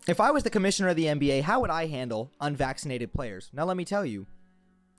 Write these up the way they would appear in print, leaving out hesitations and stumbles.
If I was the commissioner of the NBA, how would I handle unvaccinated players? Now, let me tell you,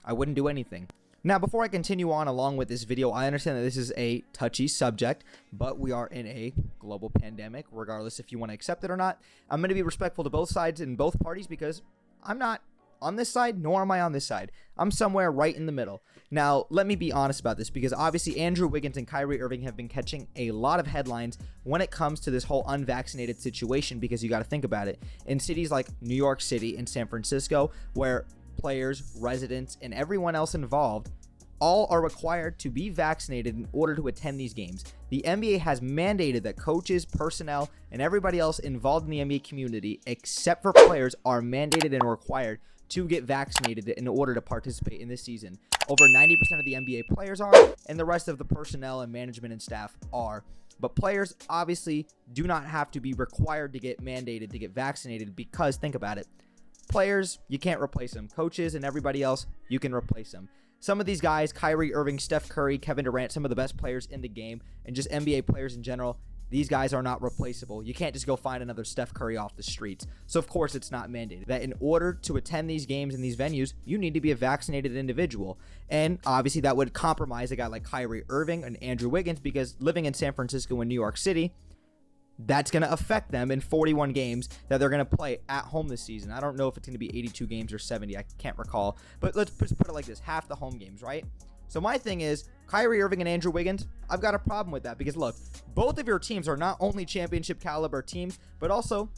I wouldn't do anything. Now, before I continue on along with this video, I understand that this is a touchy subject, but we are in a global pandemic, regardless if you want to accept it or not. I'm going to be respectful to both sides and both parties because I'm not on this side, nor am I on this side. I'm somewhere right in the middle. Now, let me be honest about this because obviously Andrew Wiggins and Kyrie Irving have been catching a lot of headlines when it comes to this whole unvaccinated situation, because you got to think about it. In cities like New York City and San Francisco, where players, residents, and everyone else involved all are required to be vaccinated in order to attend these games. The NBA has mandated that coaches, personnel, and everybody else involved in the NBA community, except for players, are mandated and required to get vaccinated in order to participate in this season. Over 90% of the NBA players are, and the rest of the personnel and management and staff are. But players obviously do not have to be required to get mandated to get vaccinated because, think about it, players, you can't replace them. Coaches and everybody else, you can replace them. Some of these guys, Kyrie Irving, Steph Curry, Kevin Durant, some of the best players in the game, and just NBA players in general, these guys are not replaceable. You can't just go find another Steph Curry off the streets. So, of course, it's not mandated that in order to attend these games in these venues, you need to be a vaccinated individual. And obviously that would compromise a guy like Kyrie Irving and Andrew Wiggins, because living in San Francisco and New York City, that's going to affect them in 41 games that they're going to play at home this season. I don't know if it's going to be 82 games or 70. I can't recall. But let's just put it like this. Half the home games, right? So my thing is, Kyrie Irving and Andrew Wiggins, I've got a problem with that because, look, both of your teams are not only championship caliber teams, but also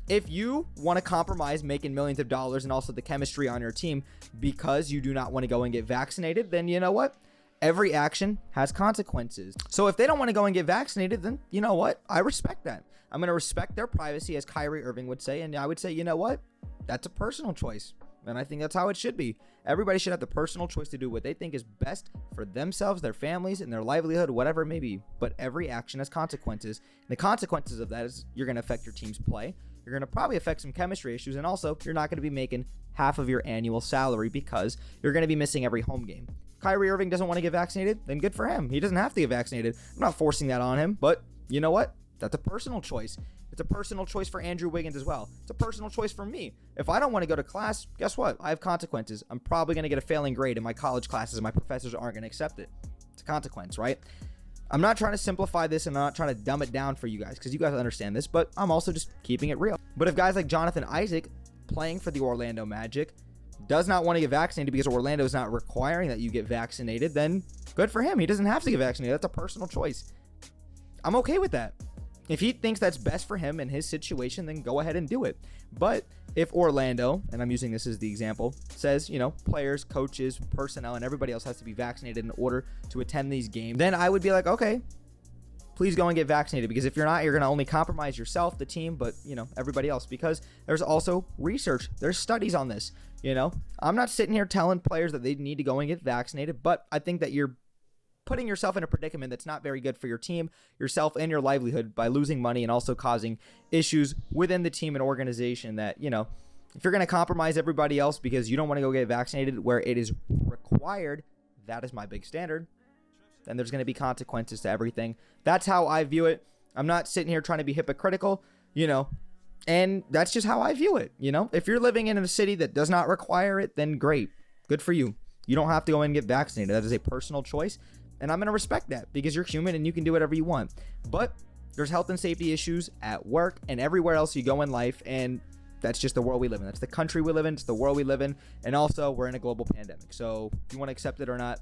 if you want to compromise making millions of dollars and also the chemistry on your team because you do not want to go and get vaccinated, then you know what? Every action has consequences. So if they don't want to go and get vaccinated, then you know what? I respect that. I'm going to respect their privacy, as Kyrie Irving would say. And I would say, you know what? That's a personal choice. And I think that's how it should be. Everybody should have the personal choice to do what they think is best for themselves, their families, and their livelihood, whatever it may be. But every action has consequences. And the consequences of that is you're going to affect your team's play. You're going to probably affect some chemistry issues. And also, you're not going to be making half of your annual salary because you're going to be missing every home game. Kyrie Irving doesn't want to get vaccinated, then good for him. He doesn't have to get vaccinated. I'm not forcing that on him, but you know what? That's a personal choice. It's a personal choice for Andrew Wiggins as well. It's a personal choice for me. If I don't want to go to class, guess what? I have consequences. I'm probably going to get a failing grade in my college classes and my professors aren't going to accept it. It's a consequence, right? I'm not trying to simplify this and I'm not trying to dumb it down for you guys because you guys understand this, but I'm also just keeping it real. But if guys like Jonathan Isaac playing for the Orlando Magic does not want to get vaccinated because Orlando is not requiring that you get vaccinated, then good for him. He doesn't have to get vaccinated. That's a personal choice. I'm okay with that. If he thinks that's best for him in his situation, then go ahead and do it. But if Orlando, and I'm using this as the example, says, you know, players, coaches, personnel, and everybody else has to be vaccinated in order to attend these games, then I would be like, okay, please go and get vaccinated, because if you're not, you're going to only compromise yourself, the team, but, you know, everybody else, because there's also research. There's studies on this, you know. I'm not sitting here telling players that they need to go and get vaccinated, but I think that you're putting yourself in a predicament that's not very good for your team, yourself, and your livelihood by losing money and also causing issues within the team and organization that, you know, if you're going to compromise everybody else because you don't want to go get vaccinated where it is required, that is my big standard, then there's going to be consequences to everything. That's how I view it. I'm not sitting here trying to be hypocritical, you know, and that's just how I view it. You know, if you're living in a city that does not require it, then great. Good for you. You don't have to go in and get vaccinated. That is a personal choice. And I'm going to respect that because you're human and you can do whatever you want. But there's health and safety issues at work and everywhere else you go in life. And that's just the world we live in. That's the country we live in. It's the world we live in. And also, we're in a global pandemic. So if you want to accept it or not,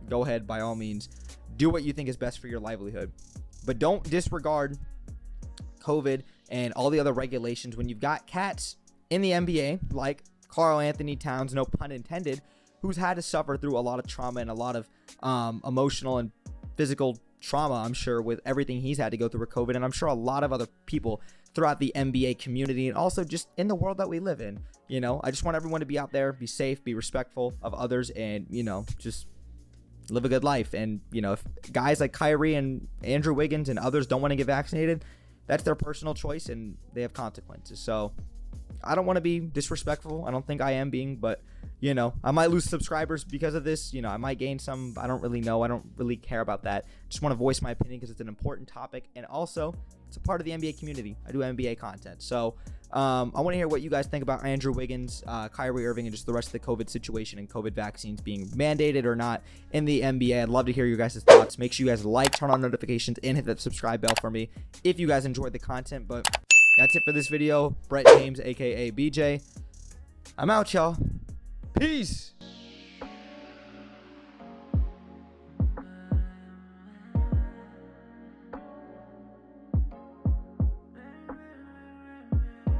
go ahead, by all means. Do what you think is best for your livelihood. But don't disregard COVID and all the other regulations when you've got cats in the NBA like Karl Anthony Towns, no pun intended, who's had to suffer through a lot of trauma and a lot of emotional and physical trauma, I'm sure, with everything he's had to go through with COVID. And I'm sure a lot of other people throughout the NBA community and also just in the world that we live in. You know, I just want everyone to be out there, be safe, be respectful of others, and, you know, just live a good life. And, you know, if guys like Kyrie and Andrew Wiggins and others don't want to get vaccinated, that's their personal choice and they have consequences. So I don't want to be disrespectful. I don't think I am being, but, you know, I might lose subscribers because of this. You know, I might gain some. I don't really know. I don't really care about that. Just want to voice my opinion because it's an important topic. And also, it's a part of the NBA community. I do NBA content. So I want to hear what you guys think about Andrew Wiggins, Kyrie Irving, and just the rest of the COVID situation and COVID vaccines being mandated or not in the NBA. I'd love to hear your guys' thoughts. Make sure you guys like, turn on notifications, and hit that subscribe bell for me if you guys enjoyed the content. But that's it for this video. Brett James, aka BJ. I'm out, y'all. Peace.